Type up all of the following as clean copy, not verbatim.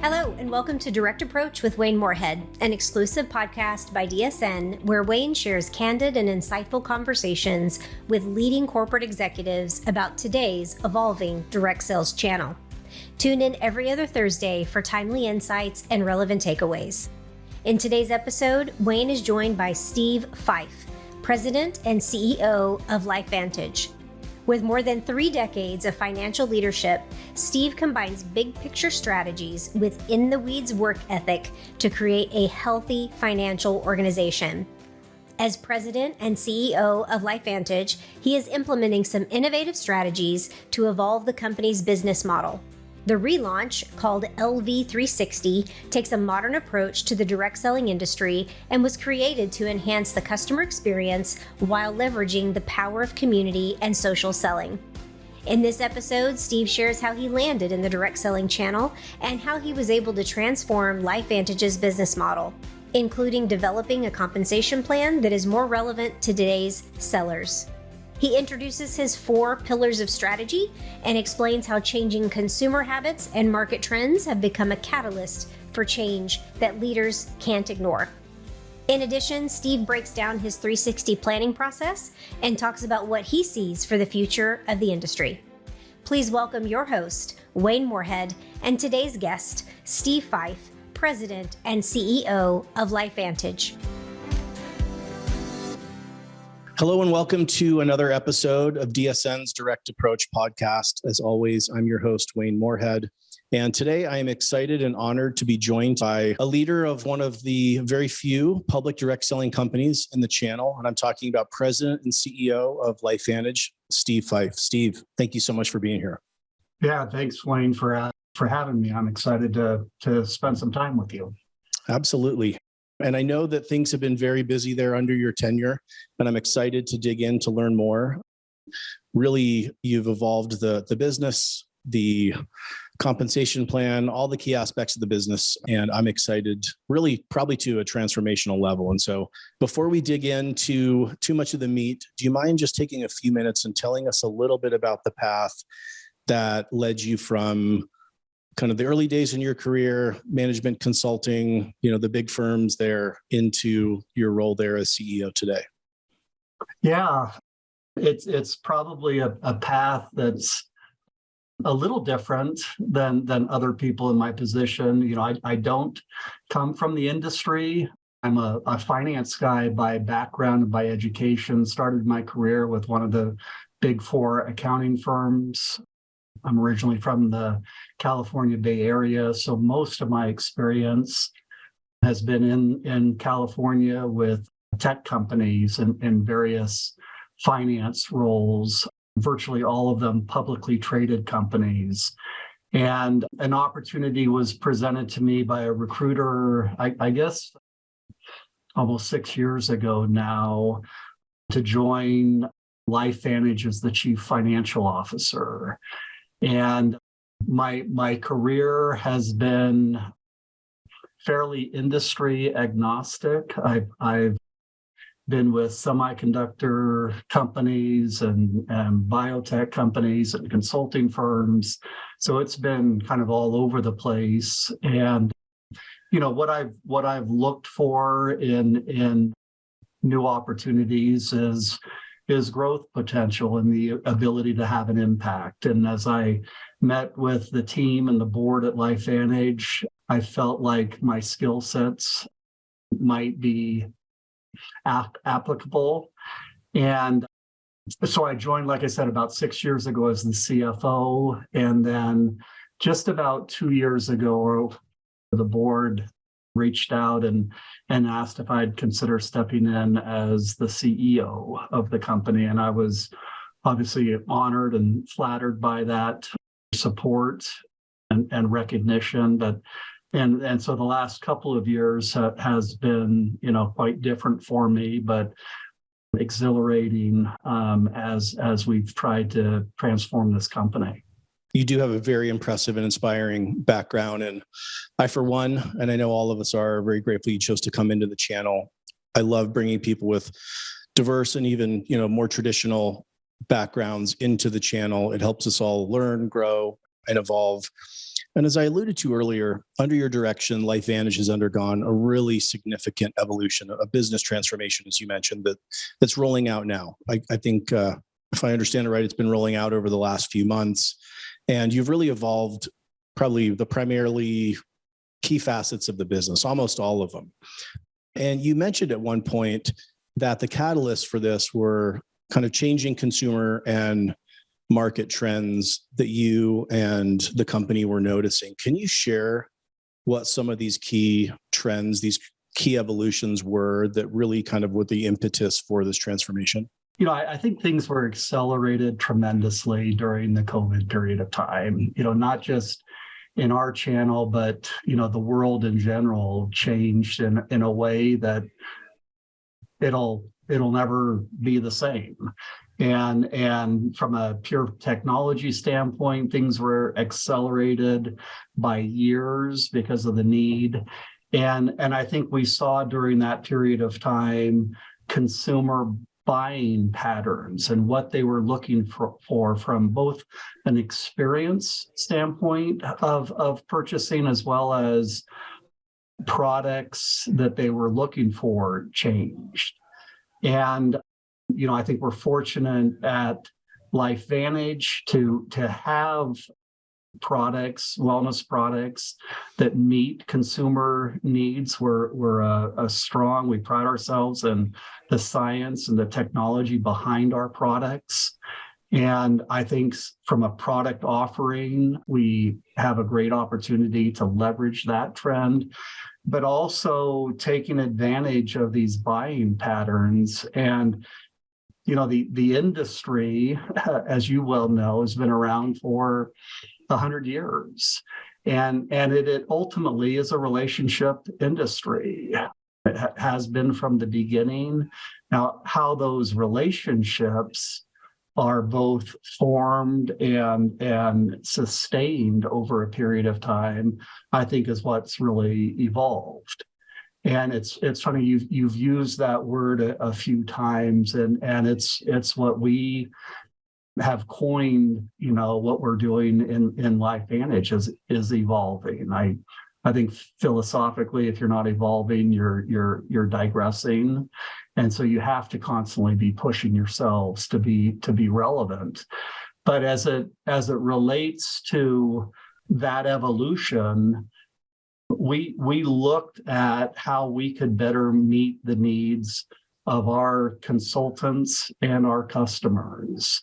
Hello, and welcome to Direct Approach with Wayne Moorhead, an exclusive podcast by DSN where Wayne shares candid and insightful conversations with leading corporate executives about today's evolving direct sales channel. Tune in every other Thursday for timely insights and relevant takeaways. In today's episode, Wayne is joined by Steve Fife, President and CEO of LifeVantage. With more than 3 decades of financial leadership, Steve combines big picture strategies with in-the-weeds work ethic to create a healthy financial organization. As president and CEO of LifeVantage, he is implementing some innovative strategies to evolve the company's business model. The relaunch, called LV360, takes a modern approach to the direct selling industry and was created to enhance the customer experience while leveraging the power of community and social selling. In this episode, Steve shares how he landed in the direct selling channel and how he was able to transform LifeVantage's business model, including developing a compensation plan that is more relevant to today's sellers. He introduces his 4 pillars of strategy and explains how changing consumer habits and market trends have become a catalyst for change that leaders can't ignore. In addition, Steve breaks down his 360 planning process and talks about what he sees for the future of the industry. Please welcome your host, Wayne Moorhead, and today's guest, Steve Fife, President and CEO of LifeVantage. Hello and welcome to another episode of DSN's Direct Approach podcast. As always, I'm your host, Wayne Moorhead. And today I am excited and honored to be joined by a leader of one of the very few public direct selling companies in the channel. And I'm talking about President and CEO of LifeVantage, Steve Fife. Steve, thank you so much for being here. Yeah, thanks, Wayne, for having me. I'm excited to spend some time with you. Absolutely. And I know that things have been very busy there under your tenure, and I'm excited to dig in to learn more. Really, you've evolved the business, the compensation plan, all the key aspects of the business, and I'm excited really probably to a transformational level. And so before we dig into too much of the meat, do you mind just taking a few minutes and telling us a little bit about the path that led you from kind of the early days in your career, management consulting, the big firms there, into your role there as CEO today? Yeah, it's probably a path that's a little different than other people in my position. I don't come from the industry. I'm a finance guy by background and by education. Started my career with one of the big 4 accounting firms. I'm originally from the California Bay Area, so most of my experience has been in California with tech companies and in various finance roles, virtually all of them publicly traded companies. And an opportunity was presented to me by a recruiter, I guess, almost 6 years ago now, to join LifeVantage as the Chief Financial Officer. And my career has been fairly industry agnostic. I've been with semiconductor companies and biotech companies and consulting firms. So it's been kind of all over the place. And what I've looked for in new opportunities is growth potential and the ability to have an impact. And as I met with the team and the board at LifeVantage, I felt like my skill sets might be applicable. And so I joined, like I said, about 6 years ago as the CFO. And then just about 2 years ago, the board reached out and asked if I'd consider stepping in as the CEO of the company. And I was obviously honored and flattered by that support and recognition. But and so the last couple of years has been, quite different for me, but exhilarating as we've tried to transform this company. You do have a very impressive and inspiring background. And I, for one, and I know all of us are very grateful you chose to come into the channel. I love bringing people with diverse and even, more traditional backgrounds into the channel. It helps us all learn, grow, and evolve. And as I alluded to earlier, under your direction, LifeVantage has undergone a really significant evolution, a business transformation, as you mentioned, that's rolling out now. I think, if I understand it right, it's been rolling out over the last few months. And you've really evolved probably the primarily key facets of the business, almost all of them. And you mentioned at one point that the catalysts for this were kind of changing consumer and market trends that you and the company were noticing. Can you share what some of these key trends, these key evolutions were that really kind of were the impetus for this transformation? I think things were accelerated tremendously during the COVID period of time, not just in our channel, but, the world in general changed in a way that it'll never be the same. And from a pure technology standpoint, things were accelerated by years because of the need. And I think we saw during that period of time consumer buying patterns and what they were looking for from both an experience standpoint of purchasing as well as products that they were looking for changed. And I think we're fortunate at LifeVantage to have products, wellness products that meet consumer needs. We're a strong, we pride ourselves in the science and the technology behind our products. And I think from a product offering, we have a great opportunity to leverage that trend, but also taking advantage of these buying patterns. And the industry, as you well know, has been around for 100 years. And it ultimately is a relationship industry. It has been from the beginning. Now, how those relationships are both formed and sustained over a period of time, I think is what's really evolved. And it's funny, you've used that word a few times, and it's what we have coined, what we're doing in LifeVantage is evolving. I think philosophically, if you're not evolving, you're digressing. And so you have to constantly be pushing yourselves to be relevant. But as it relates to that evolution, we looked at how we could better meet the needs of our consultants and our customers.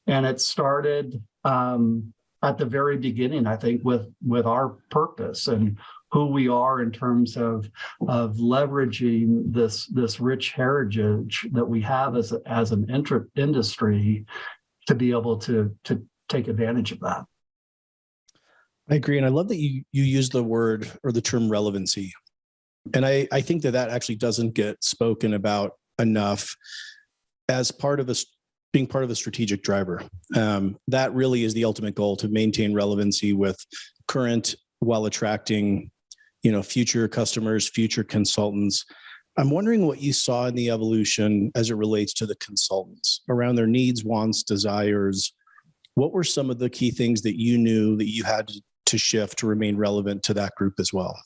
And it started at the very beginning, I think, with our purpose and who we are in terms of leveraging this rich heritage that we have as an industry to be able to take advantage of that. I agree. And I love that you use the word or the term relevancy. And I think that actually doesn't get spoken about enough as being part of a strategic driver. That really is the ultimate goal, to maintain relevancy with current, while attracting, future customers, future consultants. I'm wondering what you saw in the evolution as it relates to the consultants around their needs, wants, desires. What were some of the key things that you knew that you had to shift to remain relevant to that group as well?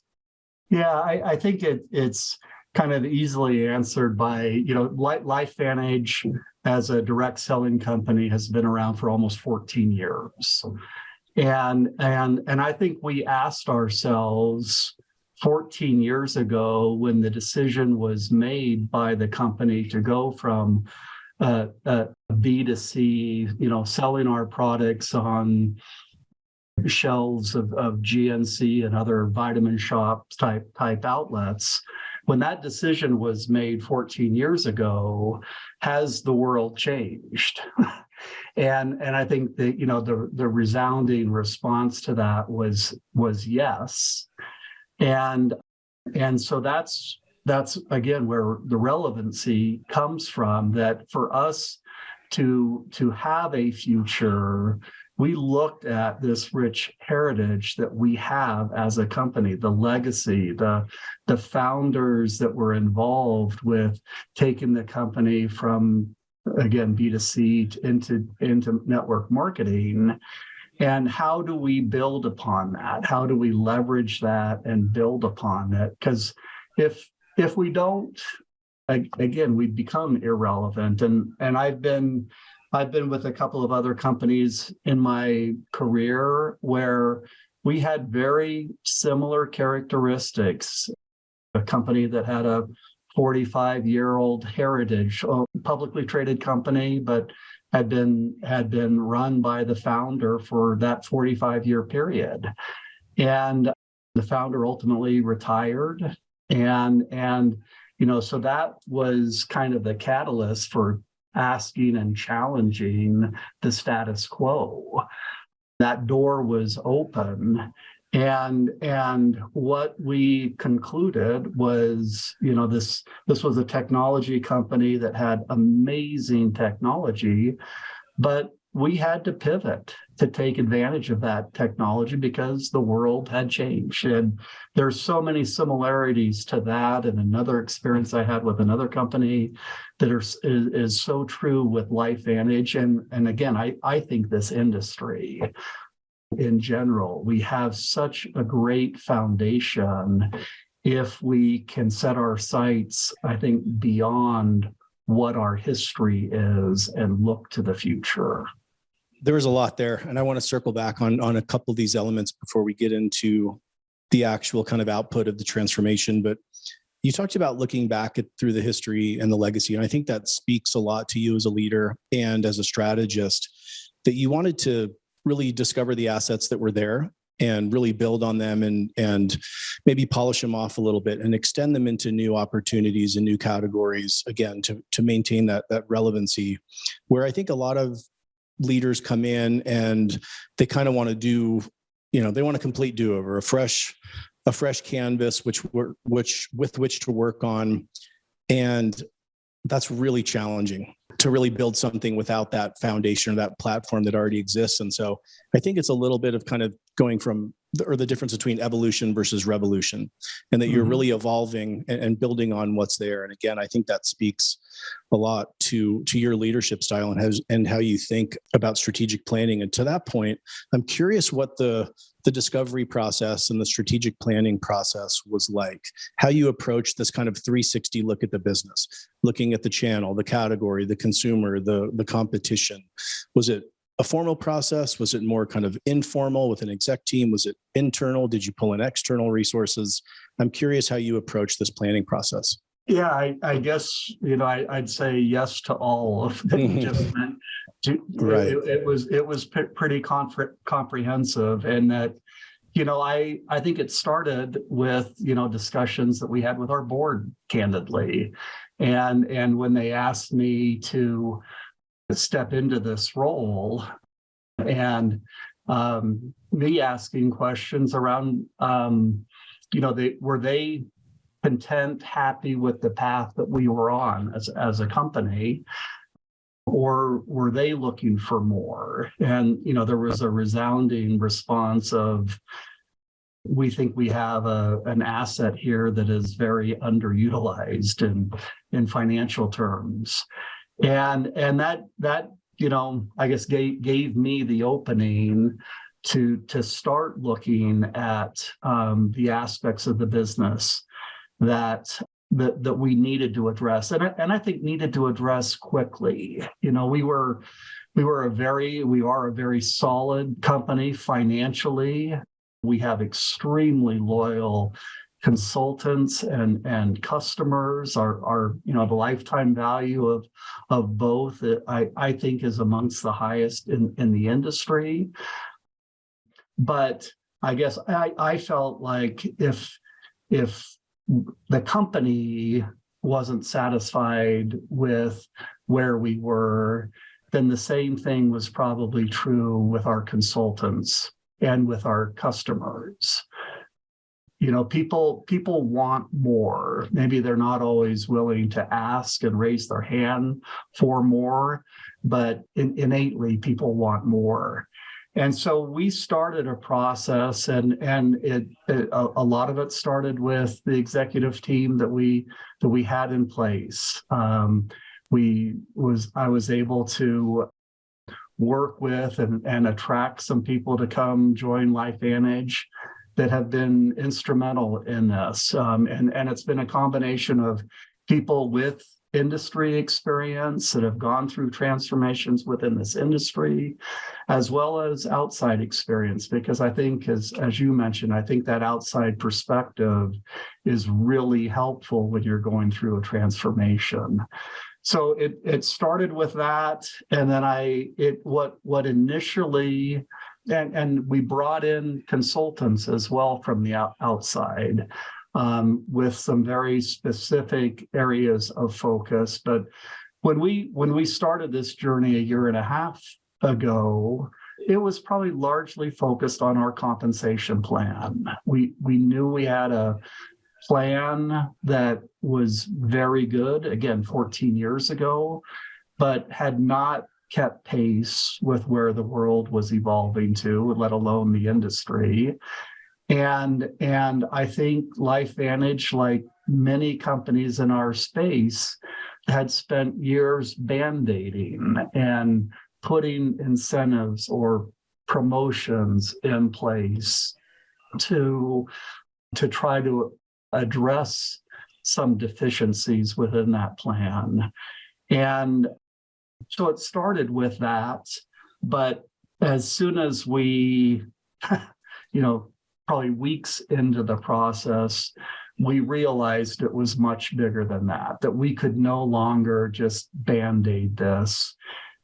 Yeah, I think it's kind of easily answered by, LifeVantage as a direct selling company has been around for almost 14 years. And I think we asked ourselves 14 years ago, when the decision was made by the company to go from B2C, selling our products on shelves of GNC and other vitamin shops type outlets. When that decision was made 14 years ago, has the world changed? And I think that the resounding response to that was yes. And so that's again where the relevancy comes from, that for us to have a future, we looked at this rich heritage that we have as a company, the legacy, the founders that were involved with taking the company from, again, B2C into network marketing. And how do we build upon that? How do we leverage that and build upon it? Because if we don't, again, we become irrelevant. And I've been with a couple of other companies in my career where we had very similar characteristics. A company that had a 45-year-old heritage, a publicly traded company, but had been run by the founder for that 45-year period. And the founder ultimately retired. And so that was kind of the catalyst for asking and challenging the status quo. That door was open. And what we concluded was, this was a technology company that had amazing technology, but we had to pivot to take advantage of that technology because the world had changed. And there's so many similarities to that. And another experience I had with another company that is so true with LifeVantage. And again, I think this industry in general, we have such a great foundation if we can set our sights, I think, beyond what our history is and look to the future. There is a lot there, and I want to circle back on a couple of these elements before we get into the actual kind of output of the transformation. But you talked about looking back through the history and the legacy, and I think that speaks a lot to you as a leader and as a strategist, that you wanted to really discover the assets that were there and really build on them and maybe polish them off a little bit and extend them into new opportunities and new categories, again, to maintain that relevancy. Where I think a lot of leaders come in and they kind of want to do, they want a complete do-over, a fresh canvas, with which to work on. And that's really challenging to really build something without that foundation or that platform that already exists. And so I think it's a little bit of kind of going from, or the difference between evolution versus revolution, and that you're really evolving and building on what's there. And again, I think that speaks a lot to your leadership style and how you think about strategic planning. And to that point, I'm curious what the discovery process and the strategic planning process was like, how you approach this kind of 360 look at the business, looking at the channel, the category, the consumer, the competition. Was it a formal process? Was it more kind of informal with an exec team? Was it internal? Did you pull in external resources? I'm curious how you approach this planning process. Yeah, I guess, I'd say yes to all of that you just meant. Right. It was pretty comprehensive, and that, I think it started with, discussions that we had with our board, candidly. And when they asked me to step into this role, and me asking questions around, were they content, happy with the path that we were on as a company, or were they looking for more? And, there was a resounding response of, we think we have an asset here that is very underutilized in financial terms. And that I guess gave me the opening to start looking at the aspects of the business that we needed to address, and I think needed to address quickly. We are a very solid company financially. We have extremely loyal consultants and customers. Our the lifetime value of both, I think, is amongst the highest in the industry. But I guess I felt like if the company wasn't satisfied with where we were, then the same thing was probably true with our consultants and with our customers. People want more. Maybe they're not always willing to ask and raise their hand for more, but innately people want more. And so we started a process, and a lot of it started with the executive team that we had in place. I was able to work with and attract some people to come join LifeVantage that have been instrumental in this. And it's been a combination of people with industry experience that have gone through transformations within this industry, as well as outside experience, because I think, as you mentioned, I think that outside perspective is really helpful when you're going through a transformation. So it started with that, and then what initially, and we brought in consultants as well from the outside, with some very specific areas of focus. But when we started this journey a year and a half ago, it was probably largely focused on our compensation plan. We knew we had a plan that was very good, again, 14 years ago, but had not kept pace with where the world was evolving to, let alone the industry. And I think LifeVantage, like many companies in our space, had spent years band-aiding and putting incentives or promotions in place to try to address some deficiencies within that plan. And so it started with that, but as soon as we, probably weeks into the process, we realized it was much bigger than that we could no longer just band-aid this.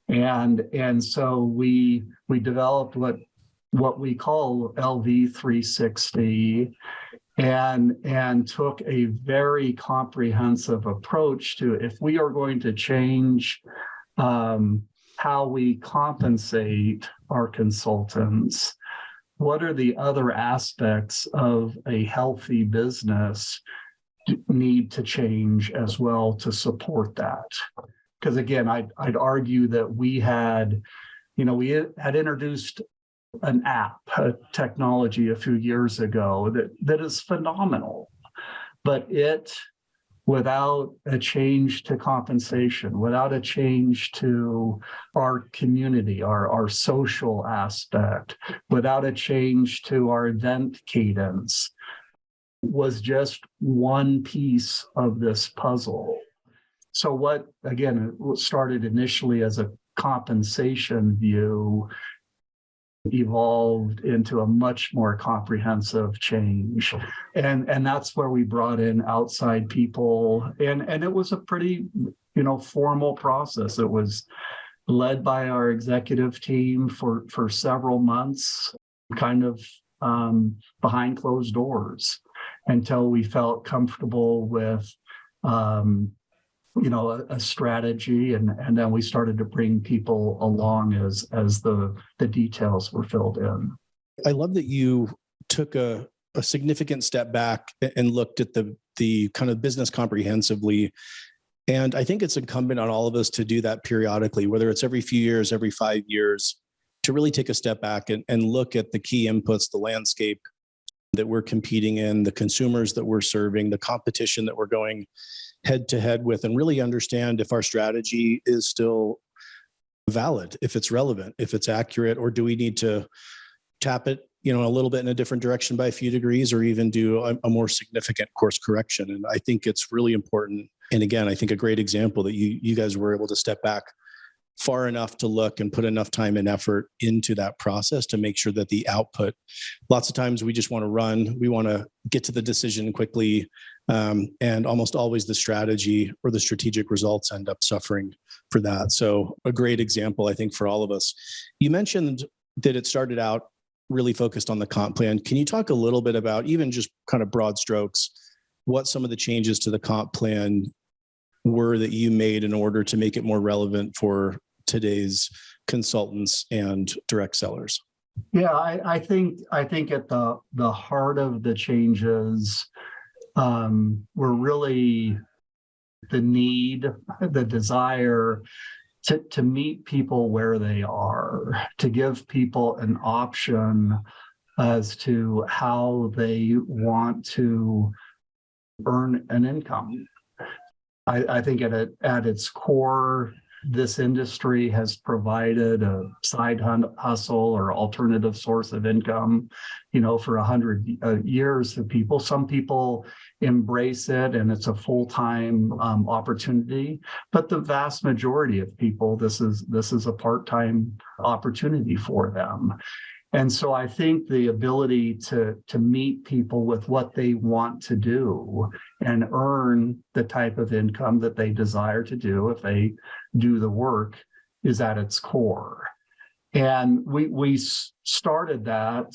And so we developed what we call LV 360, and took a very comprehensive approach to, if we are going to change how we compensate our consultants, what are the other aspects of a healthy business need to change as well to support that? Because again, I'd argue that we had introduced an app, a technology a few years ago that is phenomenal, but without a change to compensation, without a change to our community, our social aspect, without a change to our event cadence, was just one piece of this puzzle. So what started initially as a compensation view evolved into a much more comprehensive change. And that's where we brought in outside people. And it was a pretty, formal process. It was led by our executive team for several months, kind of behind closed doors, until we felt comfortable with a strategy, and then we started to bring people along as the details were filled in. I love that you took a significant step back and looked at the kind of business comprehensively. And I think it's incumbent on all of us to do that periodically, whether it's every few years, every 5 years, to really take a step back and look at the key inputs, the landscape that we're competing in, the consumers that we're serving, the competition that we're going head to head with, and really understand if our strategy is still valid, if it's relevant, if it's accurate, or do we need to tap it, a little bit in a different direction by a few degrees, or even do a more significant course correction. And I think it's really important. And again, I think a great example that you guys were able to step back far enough to look and put enough time and effort into that process to make sure that the output, lots of times we just want to run, we want to get to the decision quickly. And almost always the strategy or the strategic results end up suffering for that. So a great example, I think, for all of us. You mentioned that it started out really focused on the comp plan. Can you talk a little bit about, even just kind of broad strokes, what some of the changes to the comp plan were that you made in order to make it more relevant for today's consultants and direct sellers? Yeah, I think at the heart of the changes were really the need, the desire to meet people where they are, to give people an option as to how they want to earn an income. I think at its core, this industry has provided a side hustle or alternative source of income, for 100 years to people. Some people embrace it and it's a full-time opportunity, but the vast majority of people, this is a part-time opportunity for them. And so I think the ability to meet people with what they want to do and earn the type of income that they desire to do if they do the work is at its core. And we started that,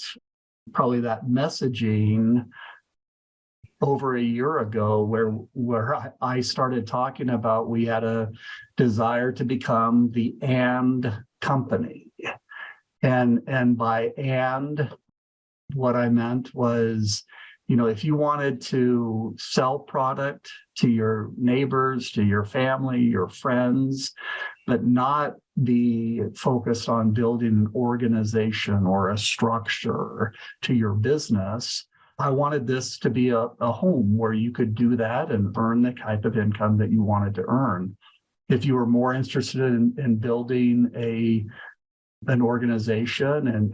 probably that messaging over a year ago, where I started talking about we had a desire to become the and company. And by and, what I meant was, if you wanted to sell product to your neighbors, to your family, your friends, but not be focused on building an organization or a structure to your business, I wanted this to be a home where you could do that and earn the type of income that you wanted to earn. If you were more interested in building an organization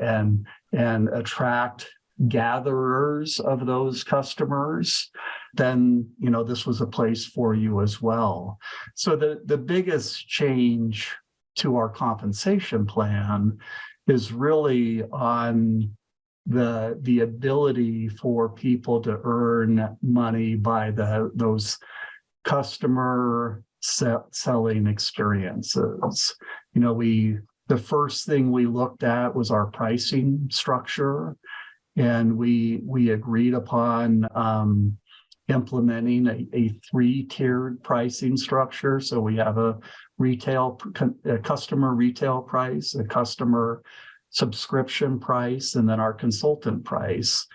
and attract gatherers of those customers, then this was a place for you as well. So the biggest change to our compensation plan is really on the ability for people to earn money by those customer selling experiences. The first thing we looked at was our pricing structure, and we agreed upon implementing a 3-tiered pricing structure. So we have a customer retail price, a customer subscription price, and then our consultant price.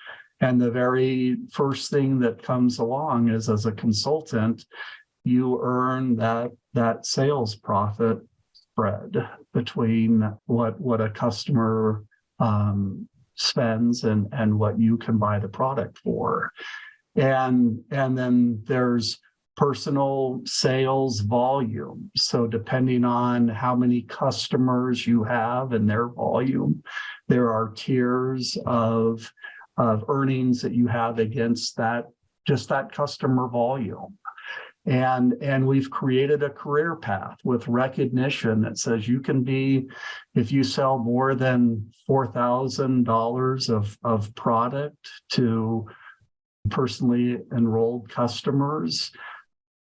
And the very first thing that comes along is, as a consultant, you earn that sales profit spread between what a customer spends and what you can buy the product for. And then there's personal sales volume. So depending on how many customers you have and their volume, there are tiers of earnings that you have against that customer volume. And we've created a career path with recognition that says you can be, if you sell more than $4,000 of product to personally enrolled customers,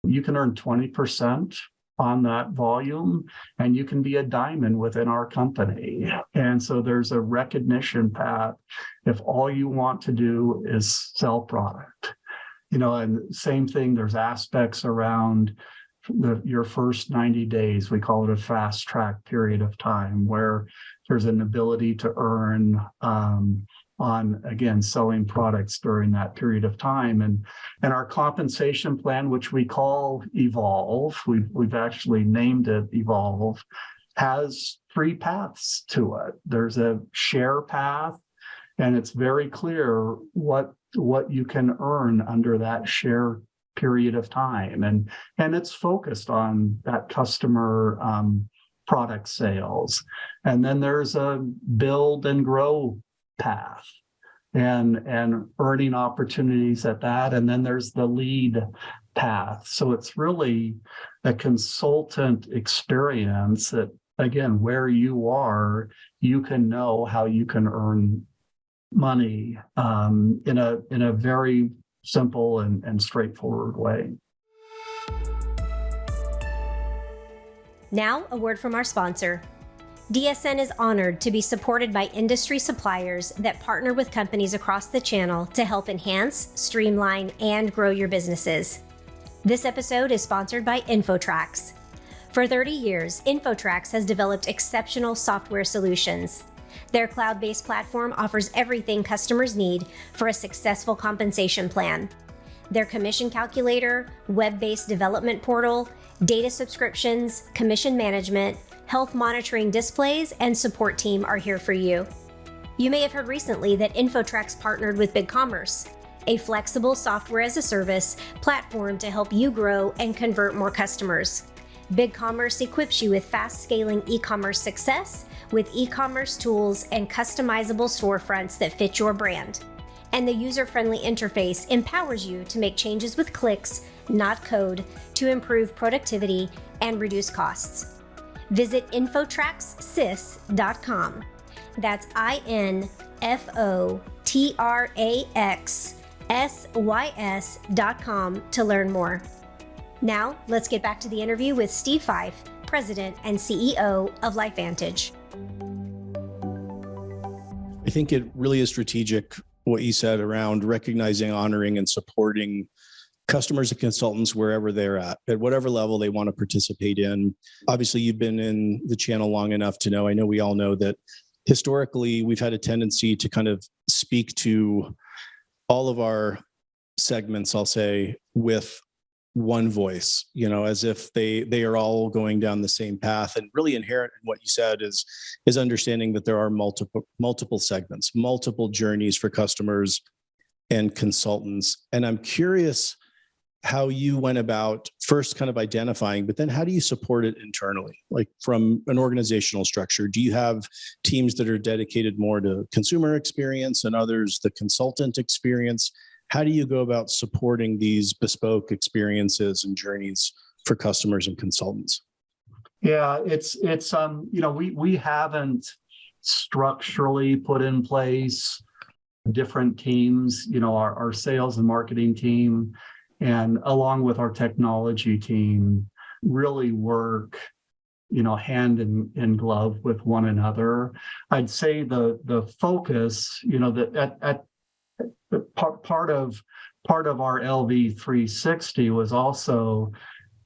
you can earn 20% on that volume, and you can be a diamond within our company. And so there's a recognition path if all you want to do is sell product. And same thing, there's aspects around your first 90 days. We call it a fast track period of time where there's an ability to earn on, again, selling products during that period of time. And our compensation plan, which we call Evolve, we've actually named it Evolve, has 3 paths to it. There's a share path, and it's very clear what you can earn under that share period of time. And it's focused on that customer product sales. And then there's a build and grow path and earning opportunities at that. And then there's the lead path. So it's really a consultant experience that, again, where you are, you can know how you can earn money in a very simple and straightforward way. Now, a word from our sponsor. DSN is honored to be supported by industry suppliers that partner with companies across the channel to help enhance, streamline, and grow your businesses. This episode is sponsored by InfoTrax. For 30 years, InfoTrax has developed exceptional software solutions. Their cloud-based platform offers everything customers need for a successful compensation plan. Their commission calculator, web-based development portal, data subscriptions, commission management, health monitoring displays, and support team are here for you. You may have heard recently that InfoTrax partnered with BigCommerce, a flexible software as a service platform to help you grow and convert more customers. BigCommerce equips you with fast scaling e-commerce success with e-commerce tools and customizable storefronts that fit your brand. And the user-friendly interface empowers you to make changes with clicks, not code, to improve productivity and reduce costs. Visit infotraxsys.com. That's infotraxsys.com to learn more. Now, let's get back to the interview with Steve Fife, President and CEO of LifeVantage. I think it really is strategic what you said around recognizing, honoring, and supporting customers and consultants wherever they're at whatever level they want to participate in. Obviously, you've been in the channel long enough to know, I know we all know that historically we've had a tendency to kind of speak to all of our segments, I'll say, with one voice, as if they are all going down the same path. And really inherent in what you said is understanding that there are multiple segments, multiple journeys for customers and consultants. And I'm curious how you went about first kind of identifying, but then how do you support it internally? Like from an organizational structure, do you have teams that are dedicated more to consumer experience and others the consultant experience? How do you go about supporting these bespoke experiences and journeys for customers and consultants? Yeah, it's we haven't structurally put in place different teams, our sales and marketing team, and along with our technology team, really work, hand in glove with one another. I'd say the focus, that part of our LV 360 was also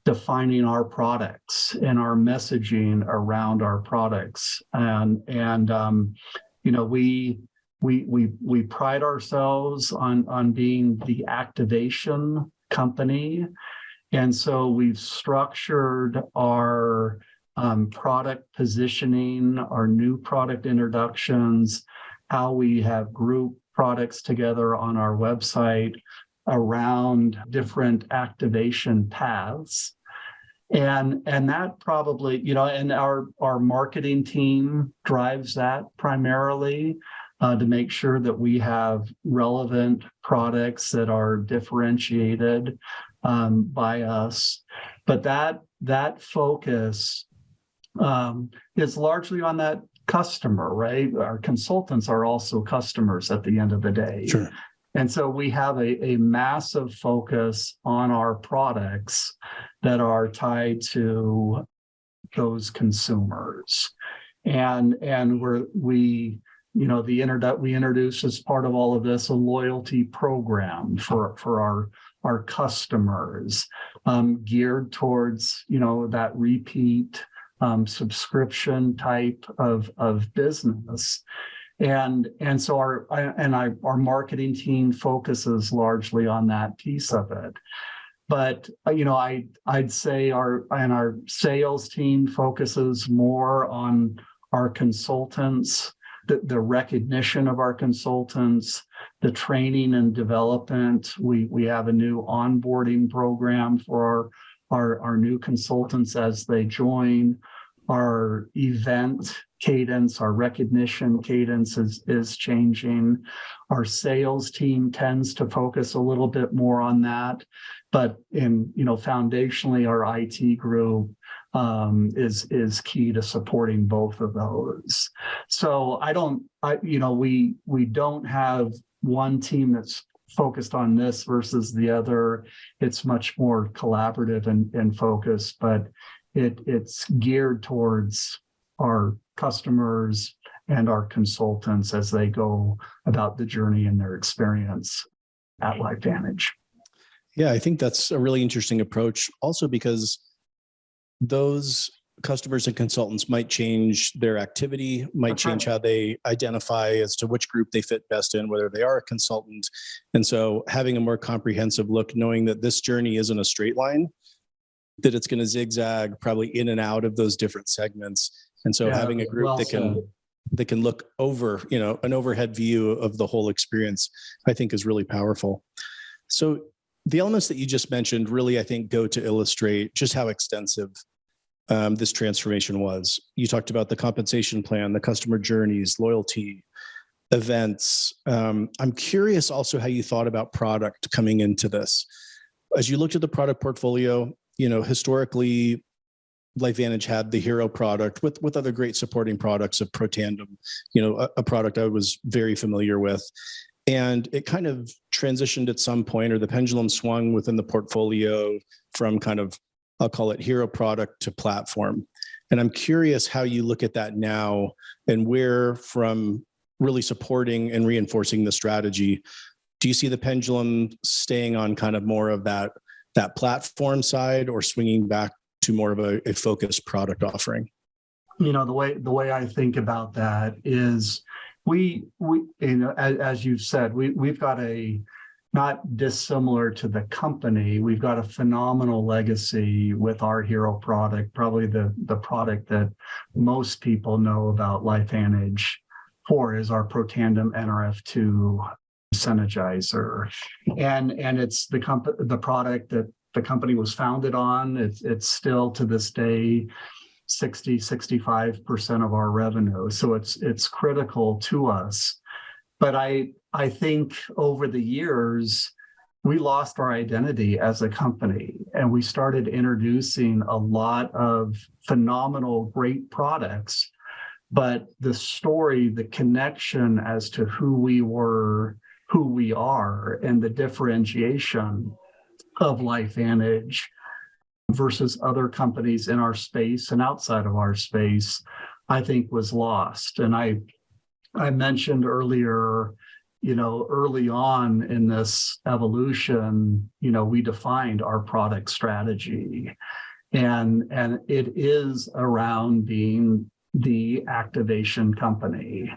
defining our products and our messaging around our products, and we pride ourselves on being the activation company, and so we've structured our product positioning, our new product introductions, how we have grouped products together on our website around different activation paths. And that probably, and our marketing team drives that primarily to make sure that we have relevant products that are differentiated by us. But that focus is largely on that customer, right? Our consultants are also customers at the end of the day. Sure. And so we have a massive focus on our products that are tied to those consumers. And we introduce as part of all of this a loyalty program for our customers, geared towards that repeat subscription type of business. And so our marketing team focuses largely on that piece of it. But I'd say our sales team focuses more on our consultants, the recognition of our consultants, the training and development. We have a new onboarding program for our new consultants as they join. Our event cadence, our recognition cadence is changing. Our sales team tends to focus a little bit more on that, but foundationally, our IT group is key to supporting both of those. So we don't have one team that's focused on this versus the other. It's much more collaborative and focused, but it's geared towards our customers and our consultants as they go about the journey and their experience at LifeVantage. Yeah, I think that's a really interesting approach also because those customers and consultants might change their activity, might change how they identify as to which group they fit best in, whether they are a consultant. And so having a more comprehensive look, knowing that this journey isn't a straight line, that it's going to zigzag probably in and out of those different segments. And so having a group that can look over, an overhead view of the whole experience, I think is really powerful. So the elements that you just mentioned really, I think, go to illustrate just how extensive this transformation was. You talked about the compensation plan, the customer journeys, loyalty, events. I'm curious also how you thought about product coming into this. As you looked at the product portfolio, historically, LifeVantage had the hero product with other great supporting products of Protandem, a product I was very familiar with. And it kind of transitioned at some point, or the pendulum swung within the portfolio from kind of, I'll call it hero product to platform. And I'm curious how you look at that now and where from really supporting and reinforcing the strategy, do you see the pendulum staying on kind of more of that platform side or swinging back to more of a focused product offering? The way I think about that is we as you've said, we've got not dissimilar to the company, we've got a phenomenal legacy with our hero product, probably the product that most people know about LifeVantage for is our Protandem NRF2 Synergizer. And it's the product that the company was founded on. It's still to this day 65% of our revenue. So it's critical to us. But I think over the years, we lost our identity as a company, and we started introducing a lot of phenomenal, great products. But the story, the connection as to who we were, who we are, and the differentiation of LifeVantage versus other companies in our space and outside of our space, I think was lost. And I mentioned earlier, early on in this evolution, we defined our product strategy. And it is around being the activation company.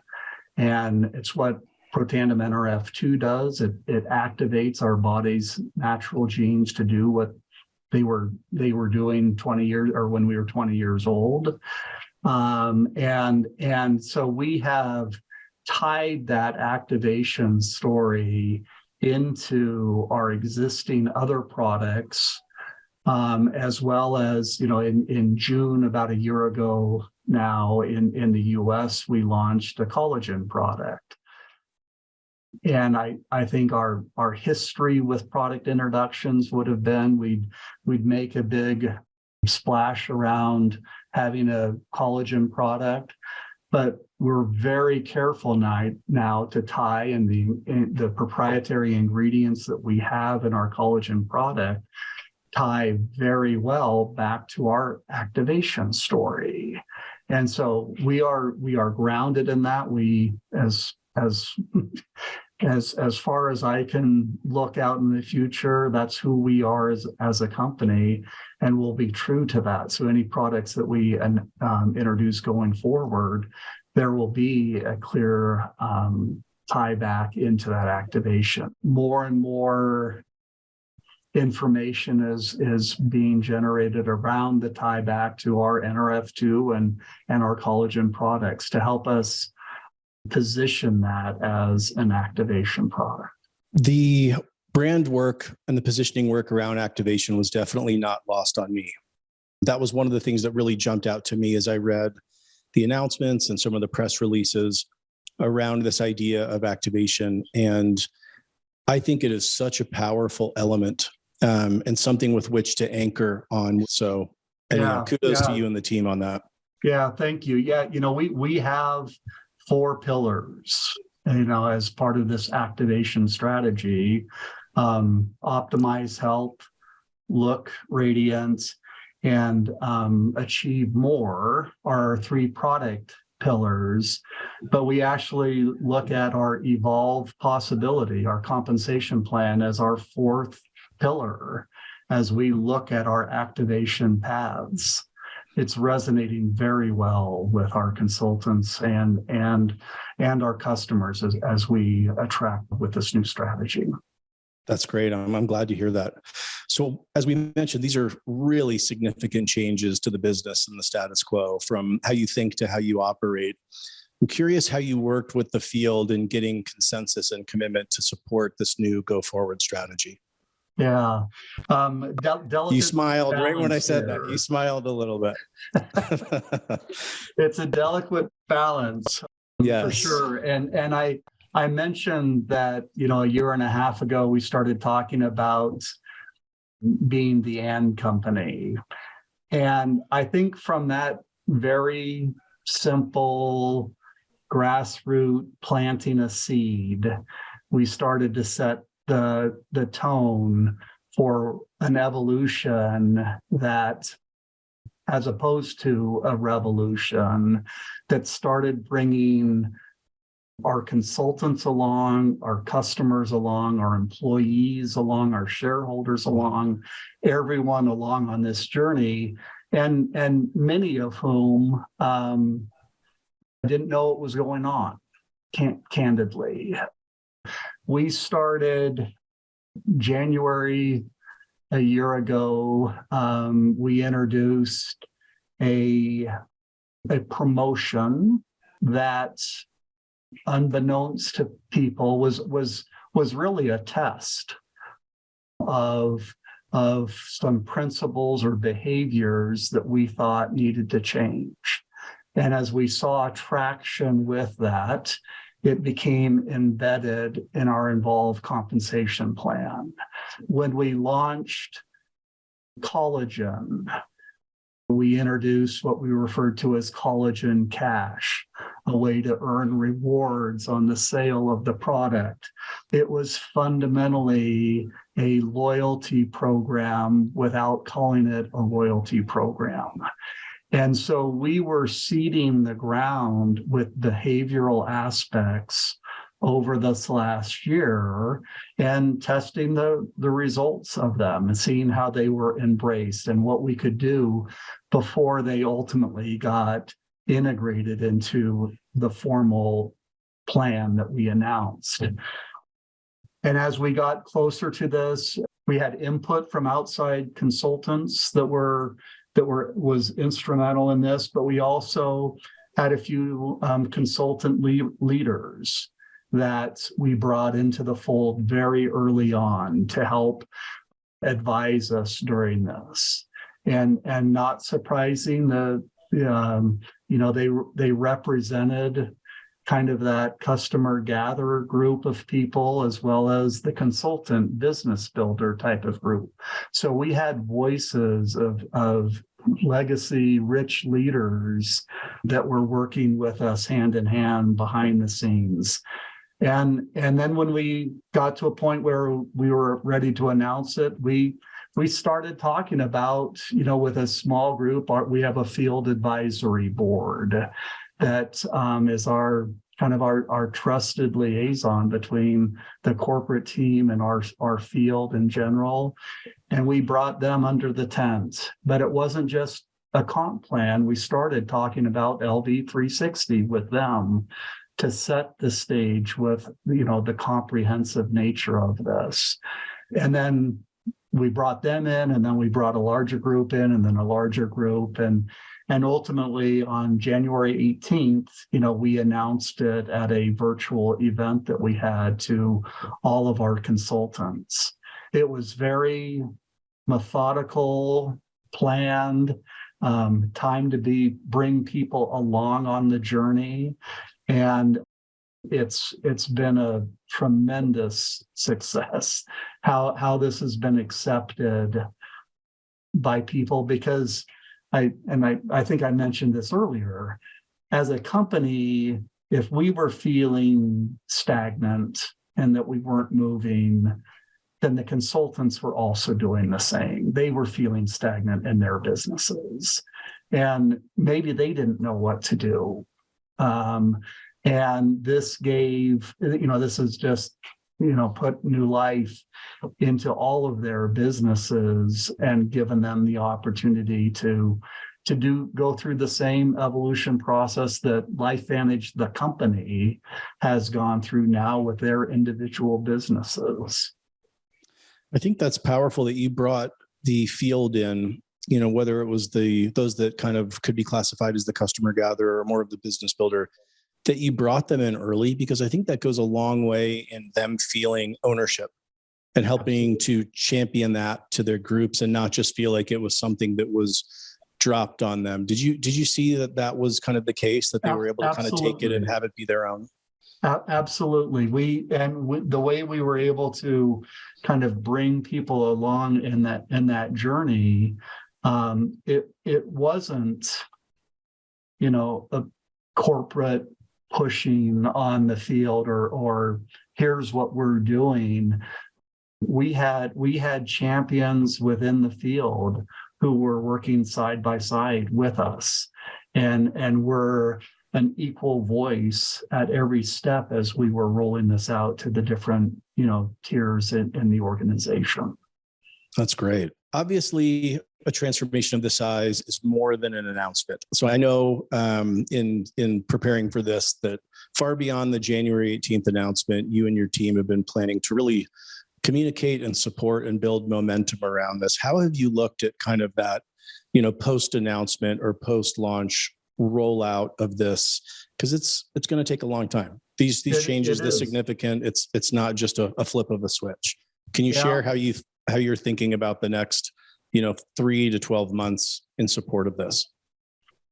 And it's what Protandem NRF2 does. It activates our body's natural genes to do what they were doing 20 years or when we were 20 years old. And so we have tied that activation story into our existing other products, as well as, in June, about a year ago now in the US, we launched a collagen product. And I think our history with product introductions would have been we'd make a big splash around having a collagen product, but we're very careful now to tie in the proprietary ingredients that we have in our collagen product tie very well back to our activation story. And so we are grounded in that. We as far as I can look out in the future, that's who we are as a company, and we'll be true to that. So any products that we introduce going forward, there will be a clear tie back into that activation. More and more information is being generated around the tie back to our NRF2 and our collagen products to help us position that as an activation product. The brand work and the positioning work around activation was definitely not lost on me. That was one of the things that really jumped out to me as I read the announcements and some of the press releases around this idea of activation. And I think it is such a powerful element and something with which to anchor on. So kudos to you and the team on that. Yeah, thank you. Yeah, we have 4 pillars, as part of this activation strategy: optimize health, look radiant, and achieve more are our 3 product pillars. But we actually look at our evolve possibility, our compensation plan, as our 4th pillar as we look at our activation paths. It's resonating very well with our consultants and our customers as we attract with this new strategy. That's great. I'm glad to hear that. So as we mentioned, these are really significant changes to the business and the status quo from how you think to how you operate. I'm curious how you worked with the field in getting consensus and commitment to support this new go forward strategy. Yeah. You Delicate smiled right when I balance said that. You here. smiled a little bit. It's a delicate balance, for Yes. sure. And I mentioned that, a year and a half ago, we started talking about being the and company. And I think from that very simple grassroots planting a seed, we started to set the tone for an evolution that, as opposed to a revolution, that started bringing our consultants along, our customers along, our employees along, our shareholders along, everyone along on this journey, and many of whom didn't know what was going on. Candidly, we started January a year ago. We introduced a promotion that, unbeknownst to people, was really a test of some principles or behaviors that we thought needed to change. And as we saw traction with that, it became embedded in our involved compensation plan. When we launched collagen, we introduced what we referred to as collagen cash, a way to earn rewards on the sale of the product. It was fundamentally a loyalty program without calling it a loyalty program. And so we were seeding the ground with behavioral aspects over this last year and testing the results of them and seeing how they were embraced and what we could do before they ultimately got integrated into the formal plan that we announced. And as we got closer to this, we had input from outside consultants that was instrumental in this, but we also had a few consultant leaders that we brought into the fold very early on to help advise us during this. And not surprising, they represented kind of that customer gatherer group of people, as well as the consultant business builder type of group. So we had voices of legacy rich leaders that were working with us hand in hand behind the scenes. And then when we got to a point where we were ready to announce it, we started talking about, with a small group, we have a field advisory board that is our trusted liaison between the corporate team and our field in general. And we brought them under the tent. But it wasn't just a comp plan. We started talking about LV 360 with them to set the stage with, the comprehensive nature of this. And then we brought them in, and then we brought a larger group in, and then a larger group. And ultimately on January 18th, we announced it at a virtual event that we had to all of our consultants. It was very methodical, planned, time to bring people along on the journey. And it's been a tremendous success, how this has been accepted by people, because I think I mentioned this earlier, as a company, if we were feeling stagnant and that we weren't moving, then the consultants were also doing the same. They were feeling stagnant in their businesses, and maybe they didn't know what to do. And this gave, this is just, put new life into all of their businesses and given them the opportunity to go through the same evolution process that LifeVantage, the company, has gone through now with their individual businesses. I think that's powerful that you brought the field in, whether it was those that kind of could be classified as the customer gatherer or more of the business builder, that you brought them in early, because I think that goes a long way in them feeling ownership and helping to champion that to their groups and not just feel like it was something that was dropped on them. Did you see that was kind of the case, that they were able to kind of take it and have it be their own? Absolutely. The way we were able to kind of bring people along in that journey, it wasn't, a corporate pushing on the field or here's what we're doing. We had champions within the field who were working side by side with us, and were an equal voice at every step as we were rolling this out to the different tiers in the organization. That's great. Obviously, a transformation of this size is more than an announcement. So I know in preparing for this that far beyond the January 18th announcement, you and your team have been planning to really communicate and support and build momentum around this. How have you looked at kind of that, post-announcement or post-launch rollout of this? Because it's going to take a long time. These changes, this significant. It's not just a flip of a switch. Can you share how you're thinking about the next 3 to 12 months in support of this?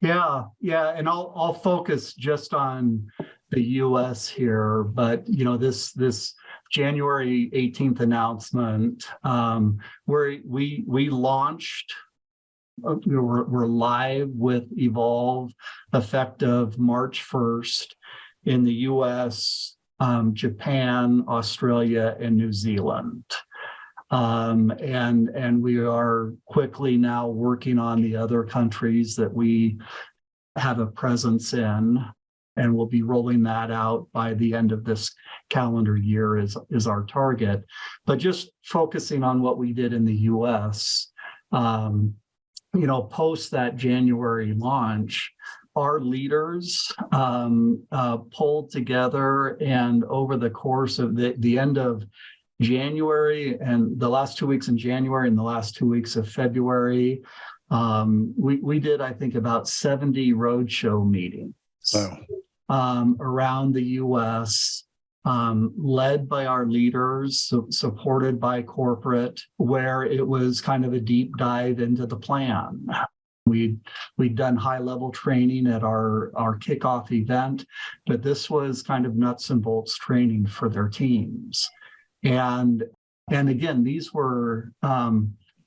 Yeah. And I'll focus just on the U.S. here, but this January 18th announcement, where we launched, we're live with Evolve effective March 1st in the U.S., Japan, Australia, and New Zealand. And we are quickly now working on the other countries that we have a presence in, and we'll be rolling that out by the end of this calendar year is our target. But just focusing on what we did in the US, post that January launch, our leaders pulled together, and over the course of the end of January and the last 2 weeks in January and the last 2 weeks of February, we did, I think, about 70 roadshow meetings. Wow. Around the U.S., led by our leaders, supported by corporate, where it was kind of a deep dive into the plan. We'd done high-level training at our kickoff event, but this was kind of nuts and bolts training for their teams. And again, these were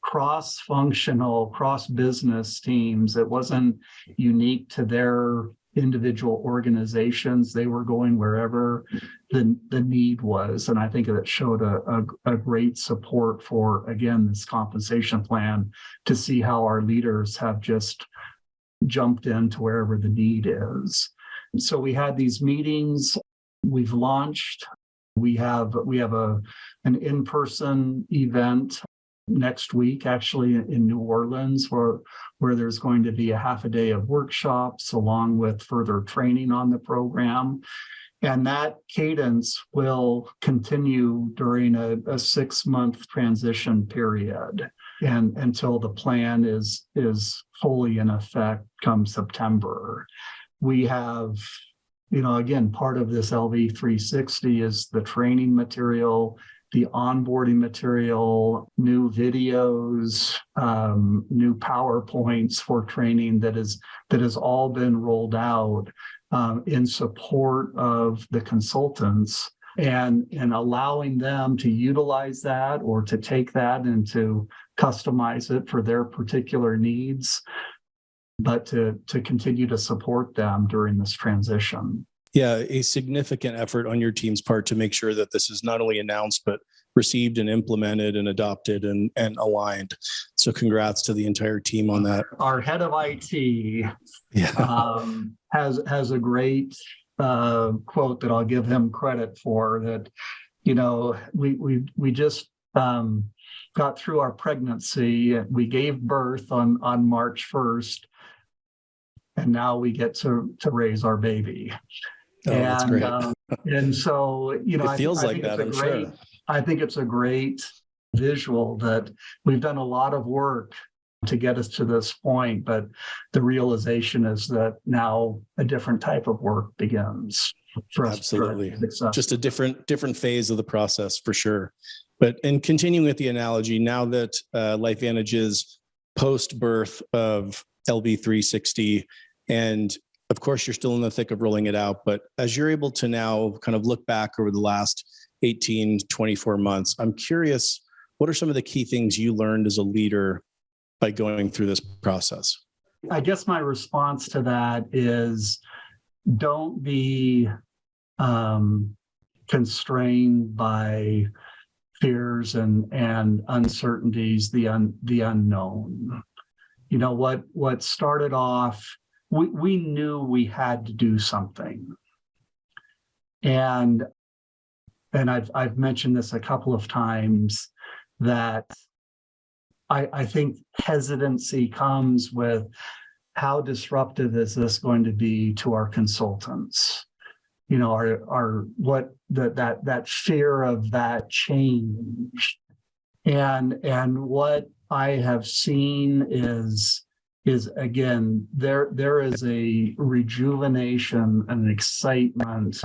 cross-functional, cross-business teams. It wasn't unique to their individual organizations. They were going wherever the need was. And I think that showed a great support for, again, this compensation plan, to see how our leaders have just jumped into wherever the need is. So we had these meetings. We've launched. We have an in-person event next week, actually, in New Orleans, where there's going to be a half a day of workshops along with further training on the program. And that cadence will continue during a 6-month transition period, and until the plan is fully in effect come September. We have, again, part of this LV 360 is the training material, the onboarding material, new videos, new PowerPoints for training that has all been rolled out in support of the consultants, and allowing them to utilize that or to take that and to customize it for their particular needs, but to continue to support them during this transition. Yeah, a significant effort on your team's part to make sure that this is not only announced, but received and implemented and adopted and aligned. So congrats to the entire team on that. Our head of IT has a great quote that I'll give him credit for, that, we just got through our pregnancy. We gave birth on March 1st, and now we get to raise our baby. That's great. And so, it feels like that, I'm sure. I think it's a great visual that we've done a lot of work to get us to this point, but the realization is that now a different type of work begins. for us to Absolutely. drive success. Just a different phase of the process for sure. But in continuing with the analogy, now that LifeVantage is post-birth of LV360, and of course you're still in the thick of rolling it out, but as you're able to now kind of look back over the last 18, 24 months, I'm curious, what are some of the key things you learned as a leader by going through this process? I guess my response to that is don't be constrained by fears and uncertainties, the unknown. You know, what started off, we knew we had to do something. And I've mentioned this a couple of times that I think hesitancy comes with how disruptive is this going to be to our consultants? You know, that fear of that change. And what I have seen is again, there is a rejuvenation and excitement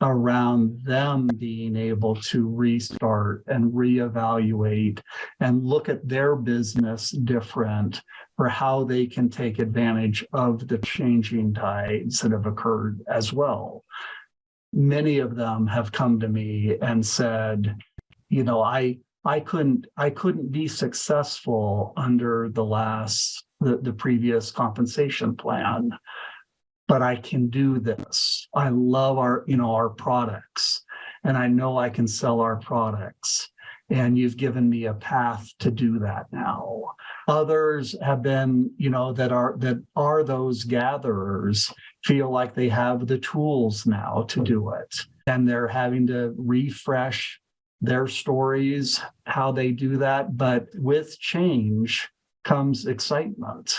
around them being able to restart and reevaluate and look at their business different for how they can take advantage of the changing tides that have occurred as well. Many of them have come to me and said, you know, I couldn't be successful under the previous compensation plan, but I can do this. I love our products, and I know I can sell our products. And you've given me a path to do that now. Others have been, that are those gatherers, feel like they have the tools now to do it. And they're having to refresh their stories, how they do that. But with change comes excitement.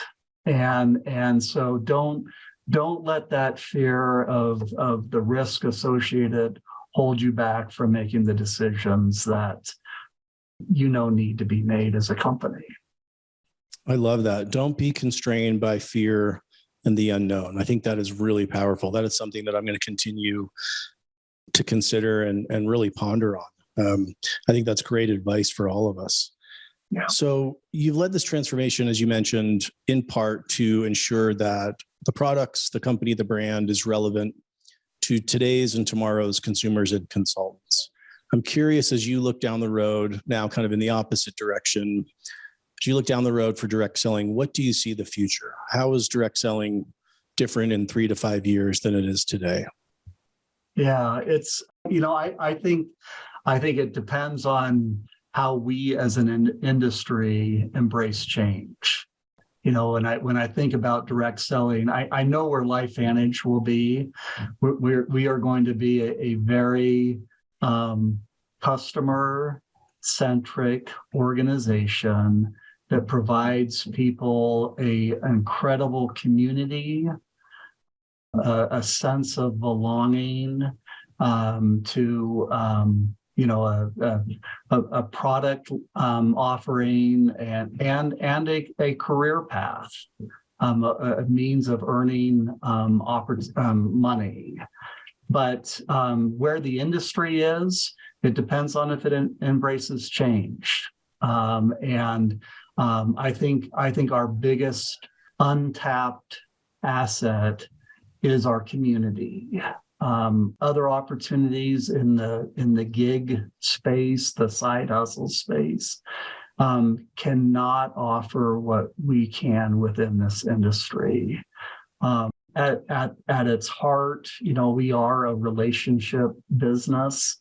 And so don't let that fear of the risk associated hold you back from making the decisions that need to be made as a company. I love that. Don't be constrained by fear and the unknown. I think that is really powerful. That is something that I'm going to continue to consider and really ponder on. I think that's great advice for all of us. Yeah. So you've led this transformation, as you mentioned, in part to ensure that the products, the company, the brand is relevant to today's and tomorrow's consumers and consultants. I'm curious, as you look down the road now, kind of in the opposite direction, as you look down the road for direct selling, what do you see the future? How is direct selling different in 3 to 5 years than it is today? Yeah, it's, I think it depends on how we as an industry embrace change. When I think about direct selling, I know where LifeVantage will be. We are going to be a very customer-centric organization that provides people an incredible community, a sense of belonging, to a product offering and a career path, a means of earning money. But where the industry is, it depends on if it embraces change. I think our biggest untapped asset is our community. Other opportunities in the gig space, the side hustle space, cannot offer what we can within this industry. At its heart, we are a relationship business.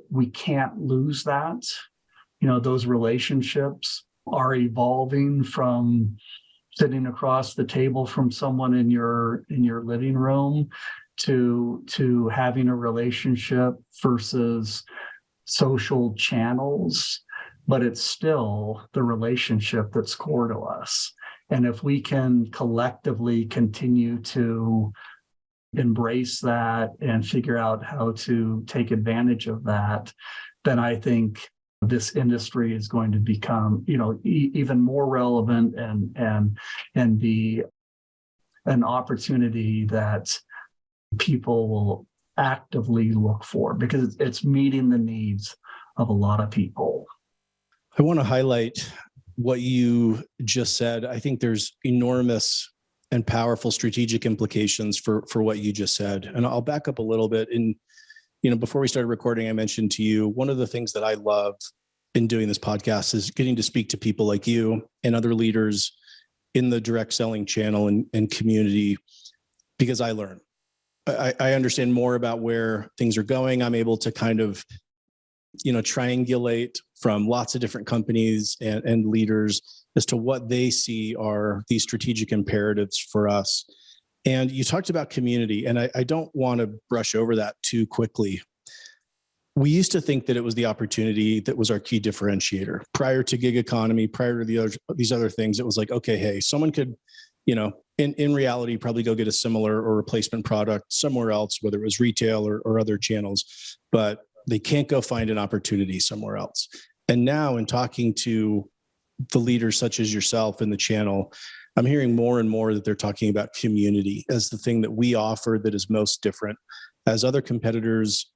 We can't lose that. Those relationships are evolving from sitting across the table from someone in your living room to having a relationship versus social channels, but it's still the relationship that's core to us. And if we can collectively continue to embrace that and figure out how to take advantage of that, then I think this industry is going to become, even more relevant and be an opportunity that people will actively look for, because it's meeting the needs of a lot of people. I want to highlight what you just said. I think there's enormous and powerful strategic implications for what you just said. And I'll back up a little bit. Before we started recording, I mentioned to you, one of the things that I love in doing this podcast is getting to speak to people like you and other leaders in the direct selling channel and community, because I learn. I understand more about where things are going. I'm able to kind of, triangulate from lots of different companies and leaders as to what they see are these strategic imperatives for us. And you talked about community, and I don't want to brush over that too quickly. We used to think that it was the opportunity that was our key differentiator. Prior to gig economy, prior to these other things, it was like, okay, hey, someone could, in reality, probably go get a similar or replacement product somewhere else, whether it was retail or other channels, but they can't go find an opportunity somewhere else. And now in talking to the leaders such as yourself in the channel, I'm hearing more and more that they're talking about community as the thing that we offer that is most different, as other competitors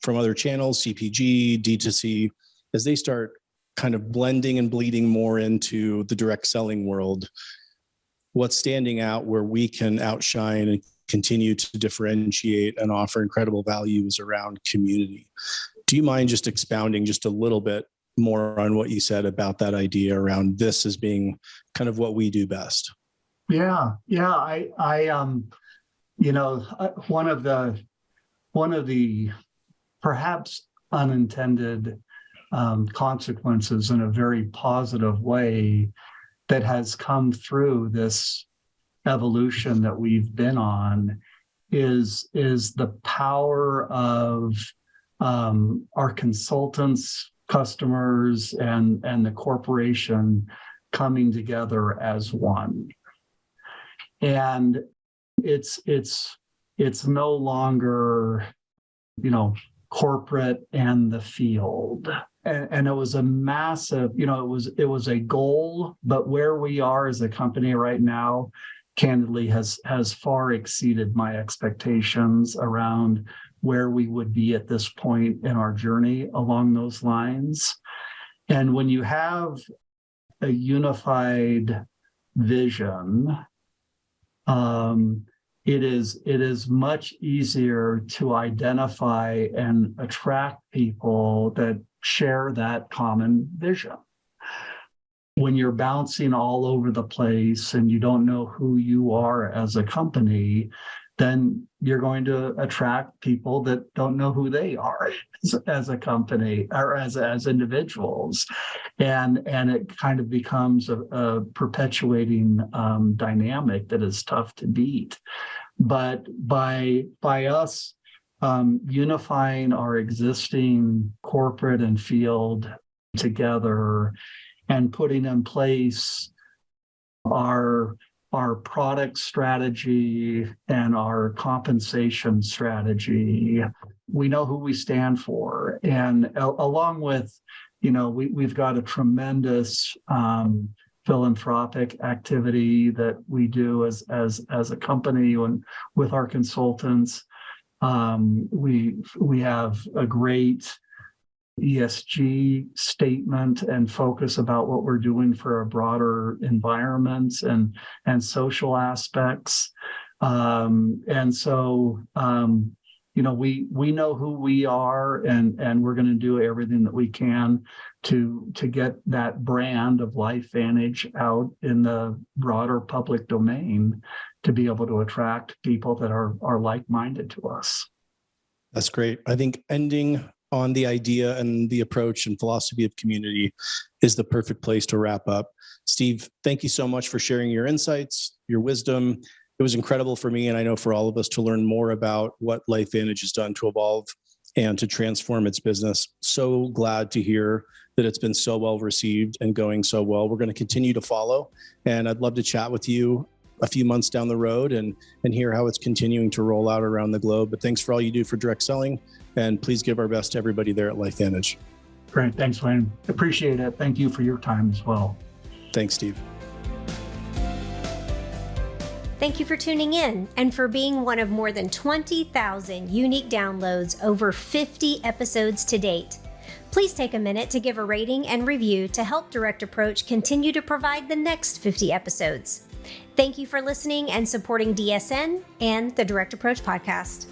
from other channels, CPG, D2C, as they start kind of blending and bleeding more into the direct selling world. What's standing out where we can outshine and continue to differentiate and offer incredible values around community. Do you mind just expounding just a little bit more on what you said about that idea around this as being kind of what we do best? Yeah. One of the perhaps unintended consequences in a very positive way that has come through this evolution that we've been on is the power of our consultants, customers, and the corporation coming together as one. And it's no longer, corporate and the field. And it was a massive, it was a goal, but where we are as a company right now, candidly, has far exceeded my expectations around where we would be at this point in our journey along those lines. And when you have a unified vision, it is much easier to identify and attract people that share that common vision. When you're bouncing all over the place and you don't know who you are as a company, then you're going to attract people that don't know who they are as a company or as individuals. And it kind of becomes a perpetuating dynamic that is tough to beat. But by us unifying our existing corporate and field together and putting in place our product strategy and our compensation strategy, we know who we stand for. And along with, we've got a tremendous philanthropic activity that we do as a company and with our consultants. We have a great ESG statement and focus about what we're doing for a broader environment and social aspects. And so, we know who we are, and we're going to do everything that we can to get that brand of LifeVantage out in the broader public domain to be able to attract people that are like-minded to us. That's great. I think ending on the idea and the approach and philosophy of community is the perfect place to wrap up. Steve, thank you so much for sharing your insights, your wisdom. It was incredible for me, and I know for all of us, to learn more about what LifeVantage has done to evolve and to transform its business. So glad to hear that it's been so well received and going so well. We're going to continue to follow, and I'd love to chat with you a few months down the road and hear how it's continuing to roll out around the globe. But thanks for all you do for direct selling, and please give our best to everybody there at LifeVantage. Great. Thanks, Wayne. Appreciate it. Thank you for your time as well. Thanks, Steve. Thank you for tuning in and for being one of more than 20,000 unique downloads over 50 episodes to date. Please take a minute to give a rating and review to help Direct Approach continue to provide the next 50 episodes. Thank you for listening and supporting DSN and the Direct Approach podcast.